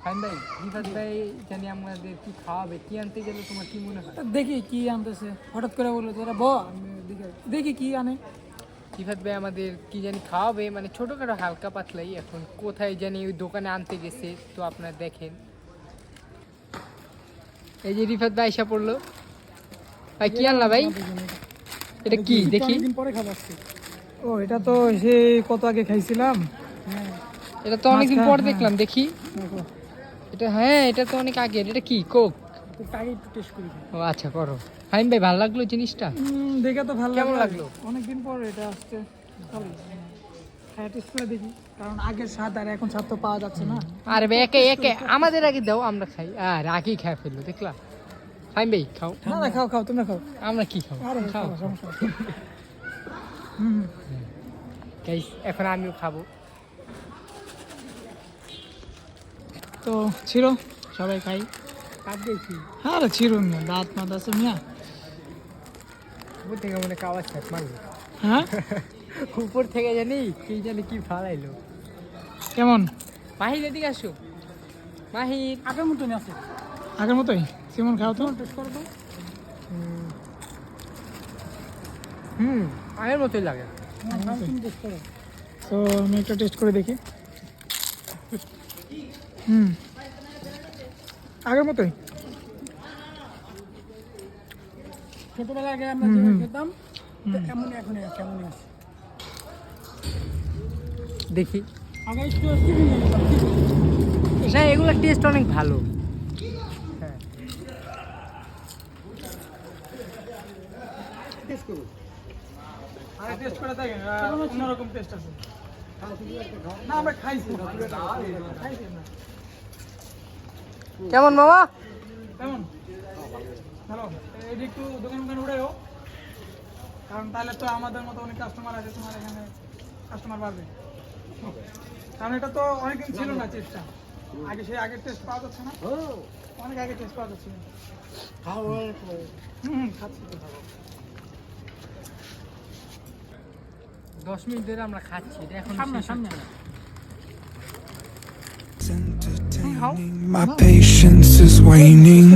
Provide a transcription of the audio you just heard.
Fine ভাই, রিফাত ভাই জানি আমাদের কি খাওয়াবে, কি আনতে গেলে তোমার কি মনে হয়? দেখি কি আনতেছে, হঠাৎ করে বললো তোরা আমি দেখি কি আনে। রিফাত ভাই আমাদের কি জানি খাওয়াবে, মানে ছোটোখাটো হালকা পাতলাই। এখন কোথায় জানি ওই দোকানে আনতে গেছে, তো আপনারা দেখেন। এই যে রিফাত ভাই এসে পড়লো। ভাই কি আনলা ভাই? এটা কি দেখি? অনেকদিন পরে খাবারছি। ও এটা তো সে কত আগে খাইছিলাম। হ্যাঁ এটা তো অনেকদিন পর হ্যাঁ। দেখলাম, দেখি দেখো এটা। হ্যাঁ এটা তো অনেক আগের। এটা কি কোক? আগে একটু টেস্ট করি। ও আচ্ছা করো। ফাইন ভাই ভালো লাগলো জিনিসটা? দেখে তো ভালো কেমন লাগলো? অনেকদিন পর এটা আসছে, ভালো। হ্যাঁ টেস্ট করে দেখি, কারণ আগের স্বাদ আর এখন স্বাদ তো পাওয়া যাচ্ছে না। আরে ভাই একে একে আমাদের আগে দাও, আমরা খাই। আর আগেই খেয়ে ফেললো, দেখলা? ফাইন ভাই খাও। না না খাও খাও, তোমরা খাও। আমরা কি খাও? আরে খাও। খাও, সমস্যা নেই। হুম গাইস এখন আমিও খাবো। তো ছিল সবাই খাই। কাপ দেখি আরে ছিল না, দাঁত মাত আছে মিয়া। উপর থেকে মনে কাওয়াজ থাক মারলো। হ্যাঁ উপর থেকে জানি কি জানি কি ফালাইলো। কেমন? মাহির এদিকে আসো। মাহির আগের মতনই আছে, আগের মতোই। কেমন খাও তো, টেস্ট করো তো। আগের মতোই লাগে। তো আমি একটা টেস্ট করে দেখি। আগের মতোই। ছোটবেলা আগে আমরা যেভাবে খেতাম এমনই এখনই আছে, এমনই আছে। দেখি আগে একটু চিনি নিতাম, না এগুলোর টেস্ট অনেক ভালো। হ্যাঁ টেস্ট করুন। আরে টেস্ট করে দেখেন, অন্যরকম টেস্ট আছে। না আমরা খাইছি না, খাইছি না। কেমন মামা? কেমন? ভালো। এই একটু দোকান উড়াইও, কারণ তাহলে তো আমাদের মতো অনেক কাস্টমার আছে, তোমার এখানে কাস্টমার বাড়বে। কারণ এটা তো অনেকদিন ছিল না টেস্টটা, আগে সেই আগের টেস্ট পাওয়া যাচ্ছে না, অনেক আগে টেস্ট পাওয়া যাচ্ছে না। খাচ্ছি তো ভালো। 10 মিনিট ধরে আমরা খাচ্ছি, এটা এখন সামনে শেষ সামনে। হচ্ছে না। Entertaining. My patience is waning.